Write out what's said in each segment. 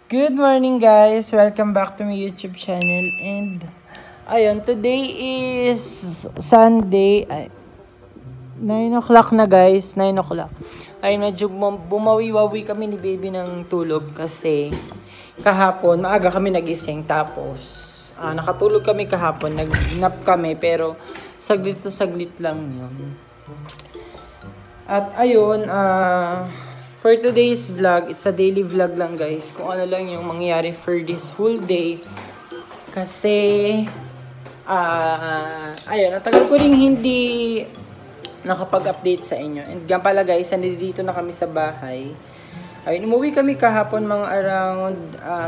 Good morning guys! Welcome back to my YouTube channel and ayun, today is Sunday. 9 o'clock na guys, 9 o'clock. Ay medyo bumawi-wawi kami ni baby ng tulog kasi kahapon maaga kami nagising tapos nakatulog kami kahapon, nag-nap kami pero saglit na saglit lang yun. At ayun, for today's vlog, it's a daily vlog lang guys. Kung ano lang yung mangyayari for this whole day. Kasi, ayun, natagal ko rin hindi nakapag-update sa inyo. And gan pala guys, nandito na kami sa bahay. Ayun, umuwi kami kahapon mga around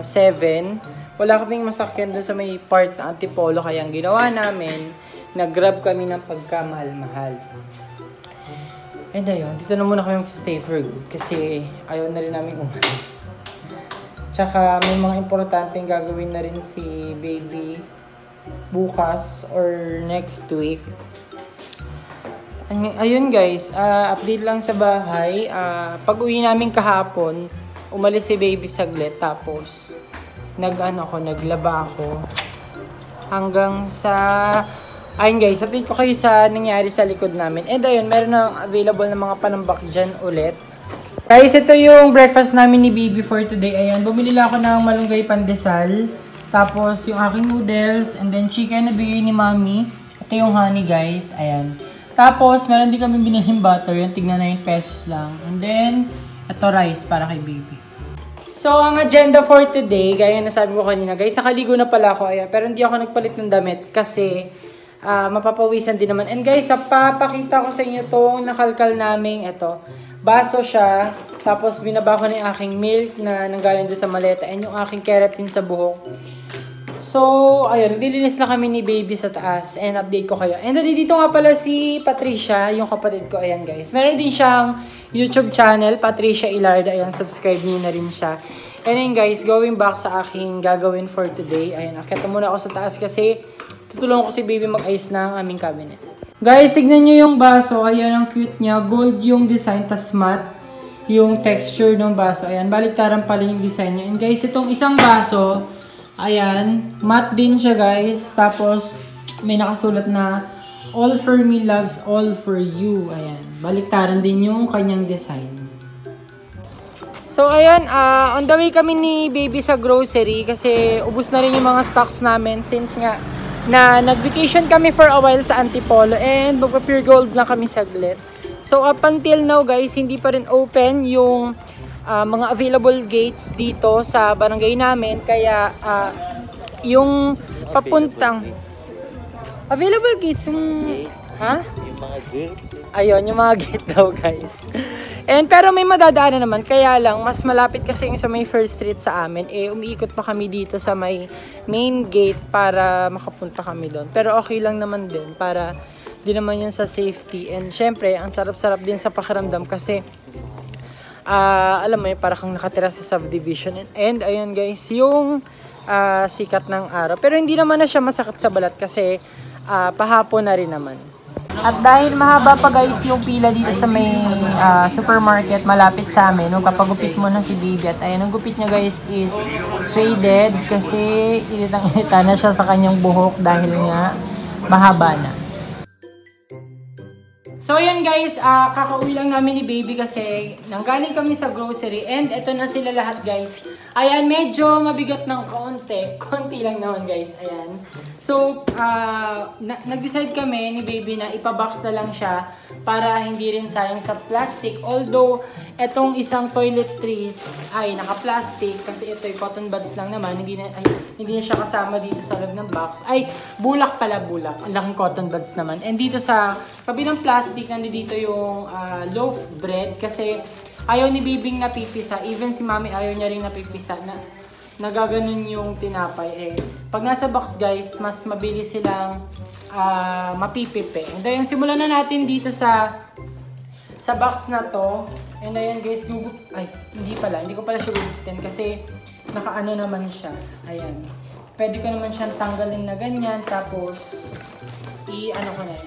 7. Wala kaming masakyan doon sa may part na Antipolo. Kaya ang ginawa namin, nag-grab kami ng pagkamahal-mahal. And ayun, dito na muna kami mag-stay for good kasi ayaw na rin namin umalis. Tsaka may mga importanteng gagawin na rin si baby bukas or next week. Ayun guys, update lang sa bahay. Pag-uwi namin kahapon, umalis si baby saglit tapos naglaba ako hanggang sa ayun guys, update ko kayo sa nangyari sa likod namin. And ayun, meron na available na mga panambak dyan ulit. Guys, ito yung breakfast namin ni baby for today. Ayan, bumili lang ako ng malunggay pandesal. Tapos yung aking noodles. And then chicken na bigay ni mommy. Ito yung honey guys. Ayan. Tapos, meron din kami binilhin butter. Yung tigna 9 pesos lang. And then, ito rice para kay baby. So, ang agenda for today, gaya na sabi ko kanina, guys, nakaligo na pala ako. Ayan, pero hindi ako nagpalit ng damit kasi mapapawisan din naman. And guys, papakita ko sa inyo itong nakalkal namin. Ito, baso siya. Tapos, binaba ko na yung aking milk na nanggaling doon sa maleta. And yung aking keratin sa buhok. So, ayun, nililinis na kami ni baby sa taas. And update ko kayo. And dito nga pala si Patricia, yung kapatid ko. Ayan guys. Meron din siyang YouTube channel, Patricia Ilarda. Ayan, subscribe niyo na rin siya. And then guys, going back sa aking gagawin for today. Ayan, akita muna ako sa taas kasi tutulungan ko si baby mag-ayos ng aming cabinet. Guys, tignan nyo yung baso. Ayan, ang cute niya. Gold yung design, tas matte yung texture ng baso. Ayan, baliktaran pala yung design niya. And guys, itong isang baso, ayan, matte din siya guys. Tapos, may nakasulat na, all for me loves all for you. Ayan, baliktaran din yung kanyang design. So, ayan, on the way kami ni baby sa grocery kasi ubos na rin yung mga stocks namin since nga na nag-vacation kami for a while sa Antipolo and magpa-pure gold na kami saglit. So, up until now guys, hindi pa rin open yung mga available gates dito sa barangay namin. Kaya, yung papuntang available gates yung ha? Yung mga gate. Ayun, yung mga gate daw guys. And pero may madadaanan naman, kaya lang mas malapit kasi yung sa may first street sa amin. Eh umiikot pa kami dito sa may main gate para makapunta kami doon. Pero okay lang naman din para di naman yun sa safety. And syempre, ang sarap-sarap din sa pakiramdam kasi alam mo yun, para kang nakatira sa subdivision. And ayun guys, yung sikat ng araw. Pero hindi naman na siya masakit sa balat kasi pahapon na rin naman. At dahil mahaba pa guys yung pila dito sa may supermarket malapit sa amin, nung kapagupit mo na si baby, at ayun, ang gupit niya guys is faded kasi initang-inita na siya sa kanyang buhok dahil nga mahaba na. So ayan guys, kakauwi lang namin ni baby kasi nanggaling kami sa grocery and eto na sila lahat guys. Ayan, medyo mabigat ng konti lang naman guys, ayan. So, nag-decide kami ni baby na ipabox na lang siya para hindi rin sayang sa plastic. Although, etong isang toiletries ay naka-plastic kasi ito ay cotton buds lang naman. Hindi na siya kasama dito sa loob ng box. Ay, bulak pala, bulak. Ang laking cotton buds naman. And dito sa kabilang plastic, nandito yung loaf bread kasi ayaw ni bibing napipisa. Even si mami ayaw niya rin napipisa na nagaganon yung tinapay. Eh, pag nasa box guys, mas mabilis silang mapipipi. And ayun, simulan na natin dito sa box na to. And ayun guys, hindi ko pala siya gugupitin kasi nakaano naman siya. Ayan. Pwede ko naman siyang tanggalin na ganyan. Tapos,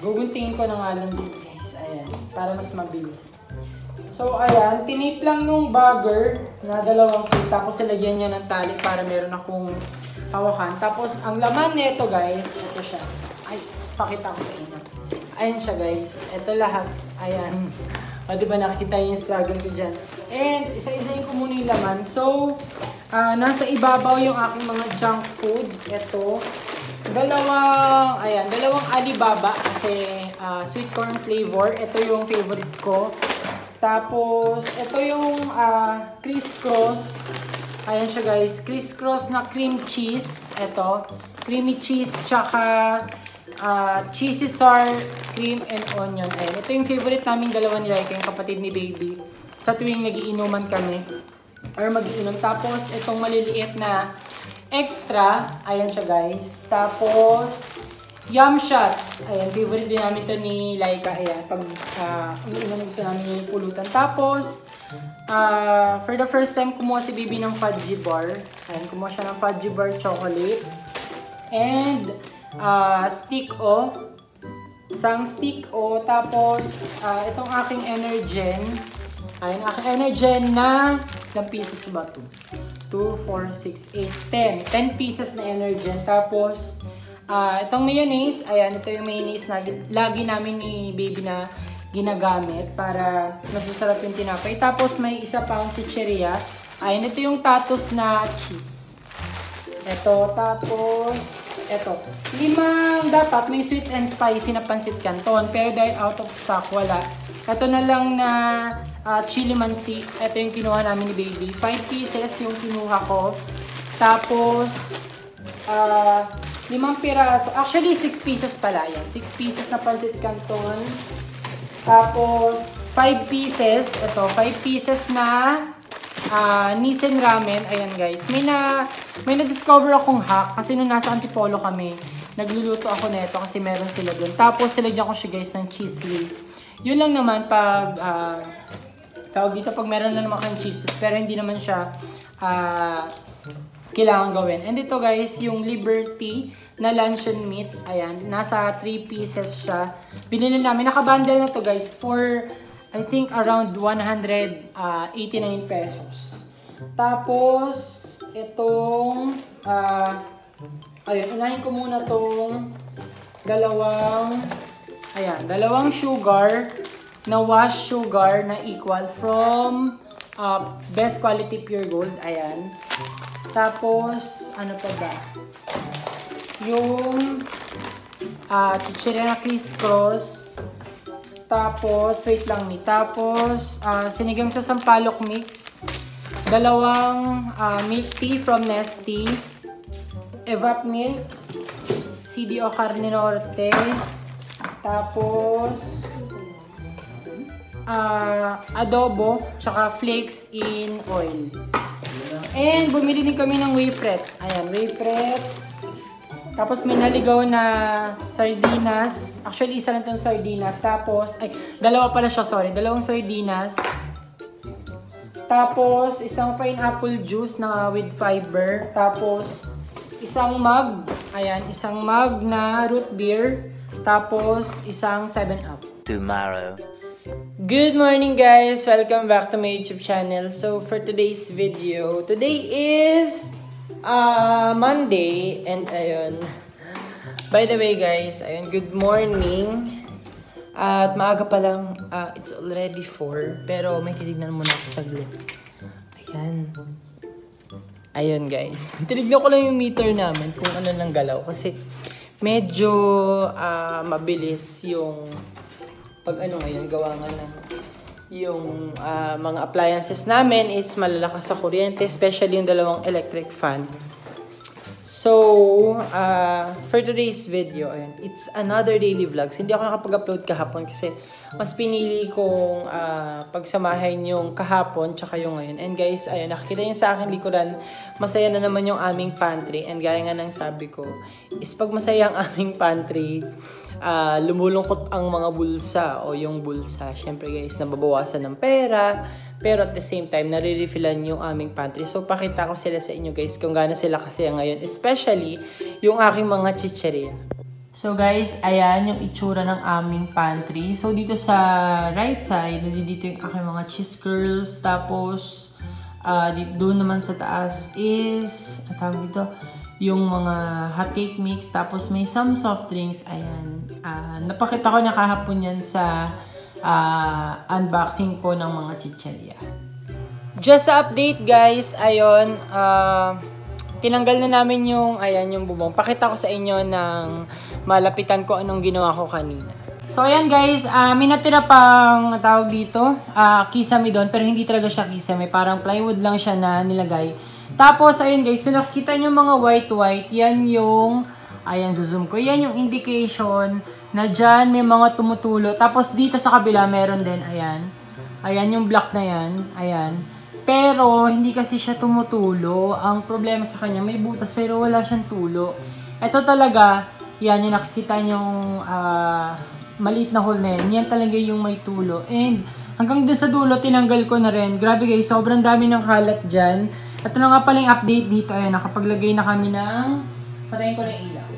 guguntingin ko na nga lang dito guys. Ayan, para mas mabilis. So, So, ayan. Tinip lang nung bagger na dalawang foot. Tapos, nilagyan niya ng tali para meron akong hawakan. Tapos, ang laman nito guys, ito siya. Ay, pakita ko sa inyo. Ayan siya guys. Ito lahat. Ayan. O, diba nakikita yung struggle ko dyan. And, isa-isayin ko muna yung laman. So, nasa ibabaw yung aking mga junk food. Ito. Dalawang Alibaba kasi sweet corn flavor. Ito yung favorite ko. Tapos, ito yung crisscross. Ayan siya guys. Crisscross na cream cheese. Ito. Creamy cheese tsaka cheesy sour cream and onion. Ayan. Ito yung favorite namin dalawa nila. Yung kapatid ni baby. Sa tuwing nagiinuman kami. Or magiinom. Tapos, itong maliliit na extra. Ayan siya guys. Tapos, yum shots. Ayan, favorite din namin ito ni Laika. Ayan, pag umiinom gusto namin yung pulutan. Tapos, for the first time, kumuha si baby ng fudgy bar. Ayan, kumuha siya ng fudgy bar chocolate. And, stick o. Isang stick o. Tapos, itong aking Energen. Ayan, aking Energen na ilang pieces ba ito? 2, 4, 6, 8, 10. 10 pieces na Energen. Tapos, itong mayonnaise, ayan, ito yung mayonnaise na lagi namin ni baby na ginagamit para masusarap yung tinapay. Tapos may isa pang chicheria. Ayan, ito yung tatos na cheese. Ito, tapos, ito. Dapat may sweet and spicy na pansit canton. Pero dahil out of stock, wala. Ito na lang na chili mansi. Ito yung kinuha namin ni baby. 5 pieces yung kinuha ko. Tapos, 5 piraso. Actually, 6 pieces pala yan. 6 pieces na pansit canton. Tapos, 5 pieces. Ito, 5 pieces na Nissin ramen. Ayan guys. May na-discover akong hack. Kasi nung nasa Antipolo kami, nagluluto ako neto kasi meron sila dun. Tapos, silagyan ko siya guys ng cheese whiz. Yun lang naman pag, tawag dito pag meron na naman kang cheese whiz. Pero hindi naman siya, kailangan gawin. And ito guys, yung Liberty na luncheon meat. Ayan, nasa 3 pieces siya. Binili namin. Nakabundle na to guys for, I think, around 189 pesos. Tapos, itong, ayun, unahin ko muna tong dalawang sugar na wash sugar na equal from Best Quality Pure Gold. Ayan. Tapos, ano pa ba? Yung chicheria na crisscross. Tapos, wait lang ni. Tapos, sinigang sa sampalok mix. Dalawang milk tea from Nestea. Evap milk. CDO Carne Norte. Tapos, adobo, tsaka flakes in oil. And bumili din kami ng wafrets. Ayan, wafrets. Tapos may naligaw na sardinas. Actually, isa lang itong sardinas. Tapos, dalawa pala siya, sorry. Dalawang sardinas. Tapos, isang pineapple juice na with fiber. Tapos, isang mug. Ayan, isang mug na root beer. Tapos, isang 7-Up. Tomorrow. Good morning guys! Welcome back to my YouTube channel. So for today's video, today is Monday and ayun. By the way guys, ayun, good morning. At maaga pa lang, it's already 4, pero may tinignan muna ako saglit. Ayan. Ayun guys. Tinignan ko lang yung meter namin kung ano nang galaw kasi medyo mabilis yung pag ano ngayon, gawa nga ng yung mga appliances namin is malalakas sa kuryente, especially yung dalawang electric fan. So, for today's video, ayun, it's another daily vlogs. Hindi ako nakapag-upload kahapon kasi mas pinili kong pagsamahin yung kahapon tsaka yung ngayon. And guys, ayun, nakikita nyo sa aking likuran, masaya na naman yung aming pantry. And gaya nga ng sabi ko, is pag masaya ang aming pantry, lumulungkot ang mga bulsa o yung bulsa. Syempre guys, nababawasan ng pera, pero at the same time, nare-refillan yung aming pantry. So, pakita ko sila sa inyo guys kung gaano sila kasi ngayon. Especially, yung aking mga chicheria. So guys, ayan yung itsura ng aming pantry. So dito sa right side, dito yung aking mga cheese curls. Tapos, doon naman sa taas is, ang tawag dito, yung mga hot cake mix. Tapos may some soft drinks. Ayan. Napakita ko na kahapon yan sa unboxing ko ng mga chicheria. Just sa update guys, ayun, tinanggal na namin yung, ayan, yung bubong. Pakita ko sa inyo ng malapitan ko anong ginawa ko kanina. So, ayan guys, may natira pang tawag dito, kisame doon, pero hindi talaga siya kisame. Parang plywood lang siya na nilagay. Tapos, ayun guys, so nakikita nyo mga white-white, yan yung, ayan, zoom ko, yan yung indication na dyan may mga tumutulo. Tapos, dito sa kabila, meron din, ayan. Ayan yung black na yan, ayan. Pero, hindi kasi siya tumutulo. Ang problema sa kanya, may butas pero wala siyang tulo. Ito talaga, yan yung nakikita yung maliit na hole na yan. Yan talaga yung may tulo. And hanggang dun sa dulo, tinanggal ko na rin. Grabe guys, sobrang dami ng kalat dyan. At ano nga pala yung update dito, ayan, nakapaglagay na kami ng, patayin ko na yung ilaw.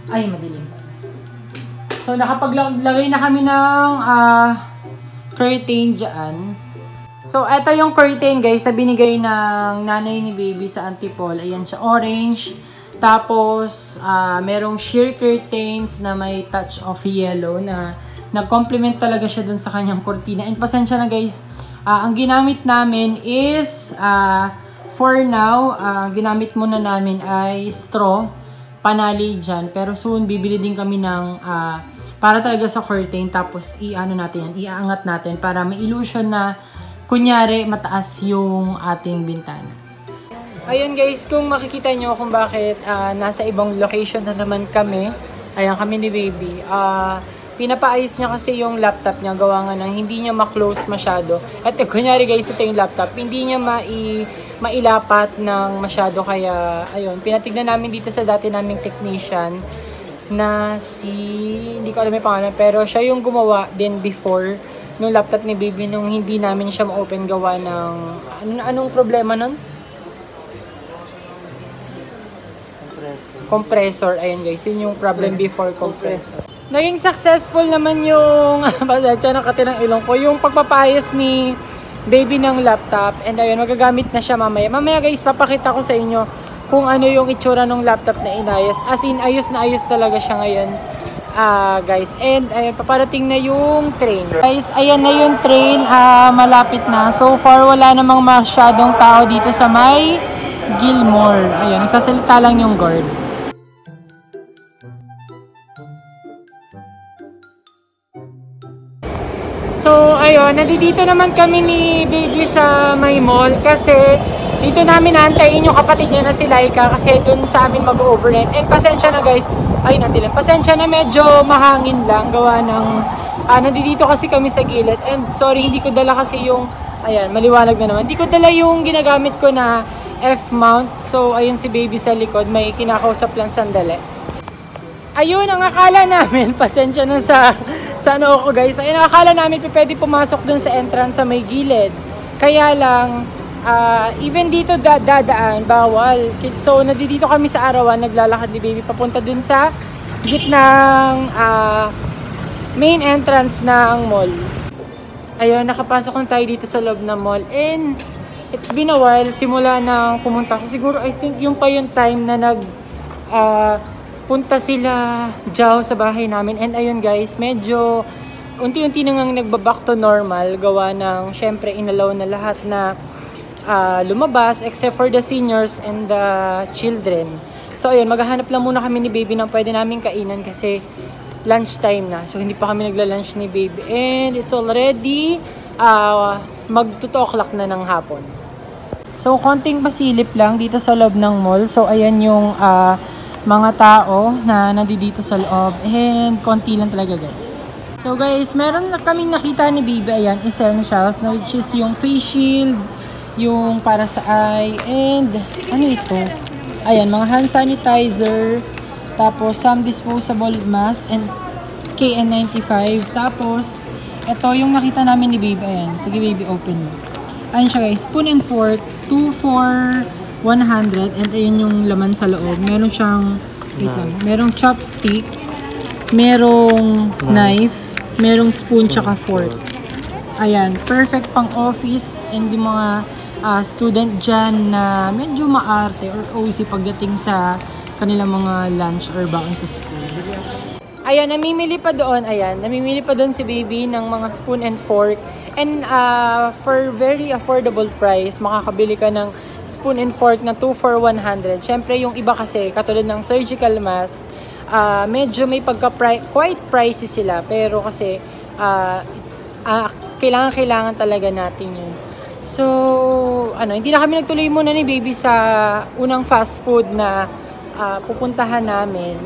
Ay, madilim pa. So, nakapaglagay na kami ng curtain dyan. So, ito yung curtain guys, sa binigay ng nanay ni baby sa Auntie Paul. Ayan siya, orange. Tapos, merong sheer curtains na may touch of yellow na nag-complement talaga siya dun sa kanyang kortina. And pasensya na guys, ang ginamit namin is, for now, ginamit muna namin ay straw, panali dyan. Pero soon, bibili din kami ng, para talaga sa curtain. Tapos, iaangat natin para may illusion na kunyari, mataas yung ating bintana. Ayun guys, kung makikita nyo kung bakit nasa ibang location na naman kami. Ayan, kami ni baby. Pinapaayos niya kasi yung laptop niya. Gawa nga ng hindi niya ma-close masyado. At kunyari guys, ito yung laptop. Hindi niya mailapat ng masyado. Kaya, ayun, pinatignan namin dito sa dati naming technician na hindi ko alam yung pangalan. Pero siya yung gumawa din before nung laptop ni baby nung hindi namin siya ma-open gawa ng anong problema nun? Compressor. Ayan guys, yun yung problem before compressor. Naging successful naman yung pasensya nakati ng ilong ko, yung pagpapayos ni baby ng laptop. And ayun, magagamit na siya mamaya. Mamaya guys, papakita ko sa inyo kung ano yung itsura ng laptop na inayos. As in, ayos na ayos talaga siya ngayon. Guys, and ayun, paparating na yung train. Guys, ayan na yung train, malapit na. So far, wala namang masyadong tao dito sa may Gilmore. Ayun, nagsasalita lang yung guard. So, ayun, nandito naman kami ni baby sa may mall kasi dito namin naantayin yung kapatid niya na si Laika kasi dun sa amin mag-overnight. And pasensya na guys, ay nandilan. Pasensya na medyo mahangin lang gawa ng nandito kasi kami sa gilid. And sorry, hindi ko dala kasi yung, ayan, maliwanag na naman. Hindi ko dala yung ginagamit ko na F-mount. So, ayun si baby sa likod. May kinakausap lang sandali. Ayun, ang akala namin, pasensya na sa ano ako guys. Ayun, ang akala namin pwede pumasok dun sa entrance sa may gilid. Kaya lang, even dito dadaan, bawal. So, nandito kami sa arawan, naglalakad ni baby papunta dun sa gitnang main entrance ng mall. Ayun, nakapasok na tayo dito sa loob ng mall. And it's been a while simula nang pumunta ko. Siguro, I think yung pa yung time na punta sila Jao sa bahay namin. And ayun guys, medyo unti-unti na nga nagbaback to normal. Gawa ng, syempre, inalaw na lahat na lumabas except for the seniors and the children. So ayun, maghahanap lang muna kami ni baby ng pwede namin kainan kasi lunchtime na. So hindi pa kami nagla-lunch ni baby. And it's already mag 2 o'clock na ng hapon. So konting pasilip lang dito sa loob ng mall. So ayan yung mga tao na nandito sa loob. And konti lang talaga guys. So guys, meron na kaming nakita ni baby. Ayan, essentials na which is yung face shield, yung para sa eye, and ano ito? Ayan, mga hand sanitizer, tapos some disposable mask and KN95. Tapos ito yung nakita namin ni baby. Ayan, sige baby, open mo. Ayan siya guys, spoon and fork, 2 for 100. And ayan yung laman sa loob. Meron siyang, wait lang, merong chopstick. merong knife, merong spoon, tsaka fork. Ayan, perfect pang office and yung mga student dyan na medyo maarte or OC pagdating sa kanilang mga lunch or baon sa school. Ayan, namimili pa doon si baby ng mga spoon and fork. And for very affordable price, makakabili ka ng spoon and fork na 2 for 100. Syempre, yung iba kasi, katulad ng surgical mask, medyo may quite pricey sila. Pero kasi, kailangan talaga natin yun. So, hindi na kami nagtuloy muna ni baby sa unang fast food na pupuntahan namin.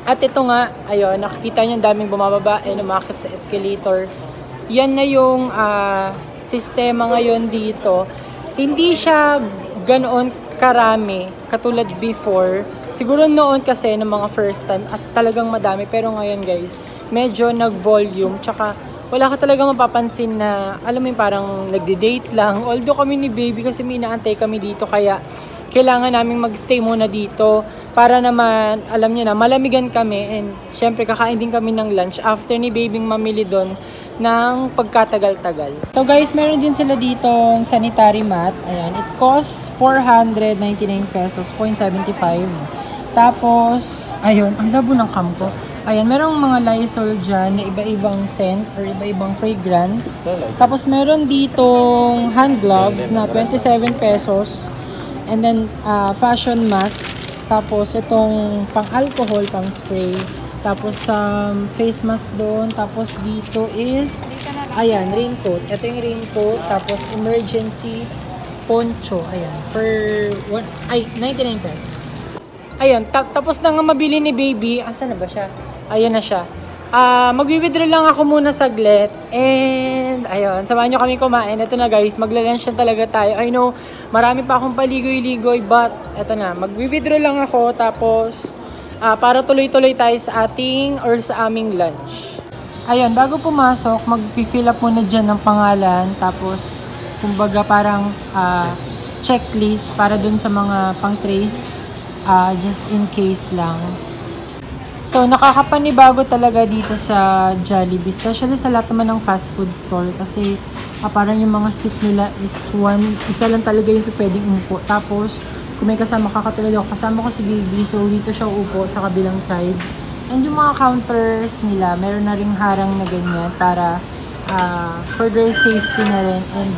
At ito nga, ayun, nakikita niyo ang daming bumababa and umakit sa escalator. Yan na yung sistema ngayon dito. Hindi siya ganoon karami katulad before. Siguro noon kasi ng mga first time at talagang madami. Pero ngayon guys, medyo nag-volume. Tsaka wala ka talaga mapapansin na, alam mo yung parang nagde-date lang. Although kami ni baby kasi may inaantay kami dito kaya kailangan namin magstay muna dito para naman, alam niyo na, malamigan kami and syempre kakain din kami ng lunch after ni babing mamili doon ng pagkatagal-tagal. So guys, meron din sila ditong sanitary mat. Ayan, it costs 499 pesos, 0.75. Tapos, ayun, ang labo ng cam ko. Ayan, merong mga Lysol dyan na iba-ibang scent or iba-ibang fragrance. Tapos meron ditong hand gloves na 27 pesos. And then, fashion mask. Tapos, itong pang-alcohol, pang-spray. Tapos, face mask doon. Tapos, dito is, ayan, raincoat. Ito yung raincoat. Tapos, emergency poncho. Ayan, for 99 pesos. Ayan, tapos na nga mabili ni baby. Asan na ba siya? Ayan na siya. Mag-withdraw lang ako muna saglit. And, ayun, samahan nyo kami kumain. Ito na guys, magla-lunch na talaga tayo. I know, marami pa akong paligoy-ligoy, but, ito na, mag-withdraw lang ako. Tapos, para tuloy-tuloy tayo sa ating or sa aming lunch. Ayun, bago pumasok, mag-fill up muna dyan ng pangalan. Tapos, kumbaga parang checklist para dun sa mga pang-trace. Just in case lang. So, nakakapanibago talaga dito sa Jollibee. Especially sa lahat naman ng fast food store. Kasi, parang yung mga seat nila is isa lang talaga yung pwedeng umupo. Tapos, kung may kasama kakatulad ako, kasama ko si baby. So, dito siya uupo sa kabilang side. And yung mga counters nila, meron na ring harang na ganyan para for their safety na rin. And,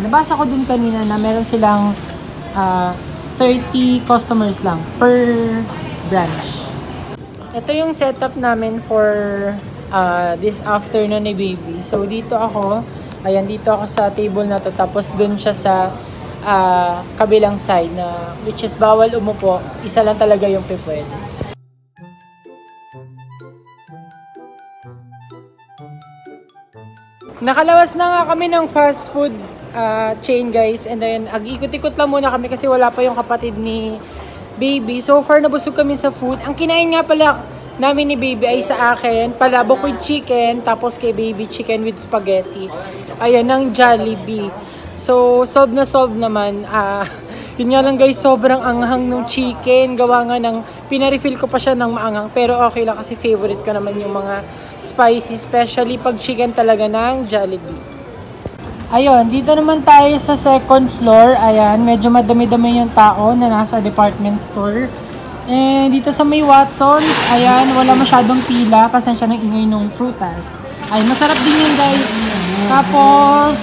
nabasa ko din kanina na meron silang 30 customers lang per branch. Ito yung setup namin for this afternoon ni baby. So, dito ako. Ayan, dito ako sa table na to. Tapos, dun siya sa kabilang side na which is bawal umupo. Isa lang talaga yung pwede. Nakalawas na nga kami ng fast food chain guys. And then, ag-ikot-ikot lang muna kami kasi wala pa yung kapatid ni baby. So far, nabusog kami sa food. Ang kinain nga pala namin ni baby ay sa akin, palabok with chicken, tapos kay baby chicken with spaghetti. Ayan, ng Jollibee. So, solve naman. Yun nga lang guys, sobrang anghang ng chicken. Gawa nga ng, pinarefill ko pa siya ng maanghang. Pero okay lang kasi favorite ko naman yung mga spicy, especially pag chicken talaga ng Jollibee. Ayun, dito naman tayo sa second floor. Ayan, medyo madami-dami yung tao na nasa department store. And dito sa may Watson, ayan, wala masyadong pila. Pasensya ng ingay ng frutas. Ay, masarap din yun guys. Tapos,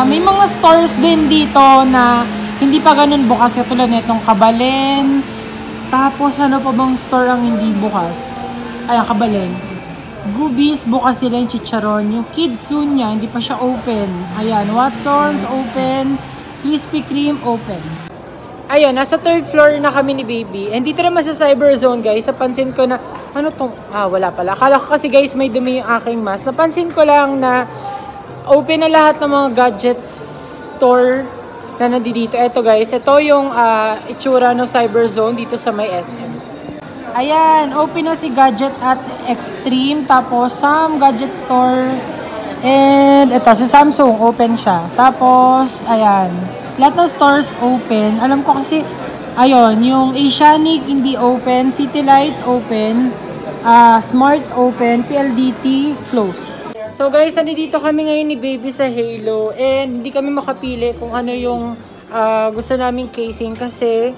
may mga stores din dito na hindi pa ganun bukas. Katulad nitong Kabalen. Tapos, ano pa bang store ang hindi bukas? Ayan, Kabalen. Gubies, bukas sila yung chicharon. Yung Kidsun niya, hindi pa siya open. Ayan, Watson's open. Krispy Kreme open. Ayun, nasa third floor na kami ni baby. And dito naman sa Cyber Zone guys, napansin ko na, ano tong, wala pala. Akala ko kasi guys, may dumi yung aking mask. Napansin ko lang na open na lahat ng mga gadgets store na nandito. Ito guys, ito yung itsura ng Cyber Zone dito sa may SM. Ayan, open na si Gadget at Extreme. Tapos, Sam Gadget Store. And, ito, si Samsung, open siya. Tapos, ayan. Lahat ng stores open. Alam ko kasi, ayun, yung Asianic hindi open. City Light open. Smart Open, PLDT, closed. So guys, nandito kami ngayon ni Baby sa Halo and hindi kami makapili kung ano yung gusto naming casing kasi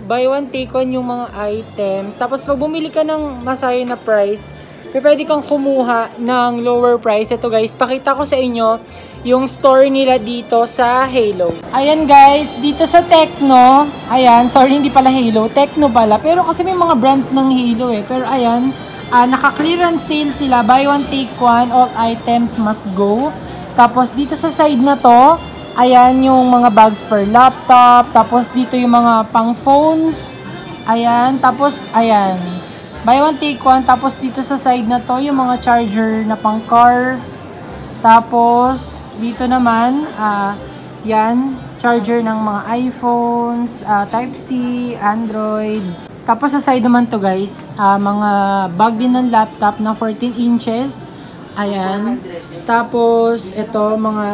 buy one take one yung mga items. Tapos pag bumili ka ng masaya na price, pwede kang kumuha ng lower price. Ito guys, pakita ko sa inyo yung store nila dito sa Halo. Ayan guys, dito sa Tecno, ayan, sorry hindi pala Halo, Tecno pala. Pero kasi may mga brands ng Halo eh. Pero ayan, naka-clearance sale sila, buy one take one, all items must go. Tapos dito sa side na to, ayan yung mga bags for laptop. Tapos dito yung mga pang phones. Ayan. Tapos, ayan. Buy one, take one. Tapos dito sa side na to, yung mga charger na pang cars. Tapos, dito naman, yan. Charger ng mga iPhones, Type-C, Android. Tapos sa side naman to guys, mga bag din ng laptop na 14 inches. Ayan. Tapos, ito, mga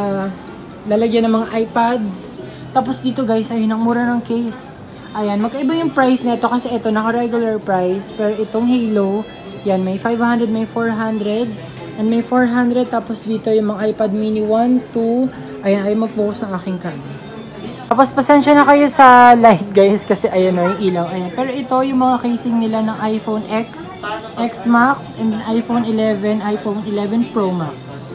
lalagyan ng mga iPads. Tapos dito guys, ayun, ang mura ng case. Ayan, magkaiba yung price nito kasi ito naka-regular price. Pero itong Halo, yan, may 500, may 400, and may 400. Tapos dito yung mga iPad mini 1, 2. Ayan, ay mag-focus ng aking camera. Tapos pasensya na kayo sa light guys kasi ayan o, yung ilaw. Ayan. Pero ito yung mga casing nila ng iPhone X, X Max, and iPhone 11, iPhone 11 Pro Max.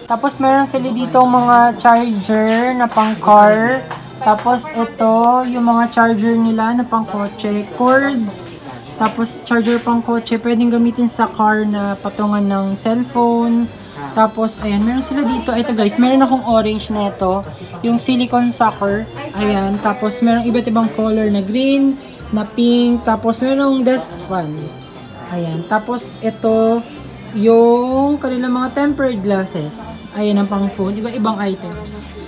Tapos meron sila dito mga charger na pang car. Tapos ito, yung mga charger nila na pang kotse. Cords. Tapos charger pang kotse. Pwedeng gamitin sa car na patungan ng cellphone. Tapos, ayan, meron sila dito. Ito guys, meron akong orange na ito. Yung silicone sucker. Ayan. Tapos meron iba't ibang color na green, na pink. Tapos merong desk fan. Ayan. Tapos ito, yung kanilang mga tempered glasses. Ayan ang pang phone. Iba-ibang items.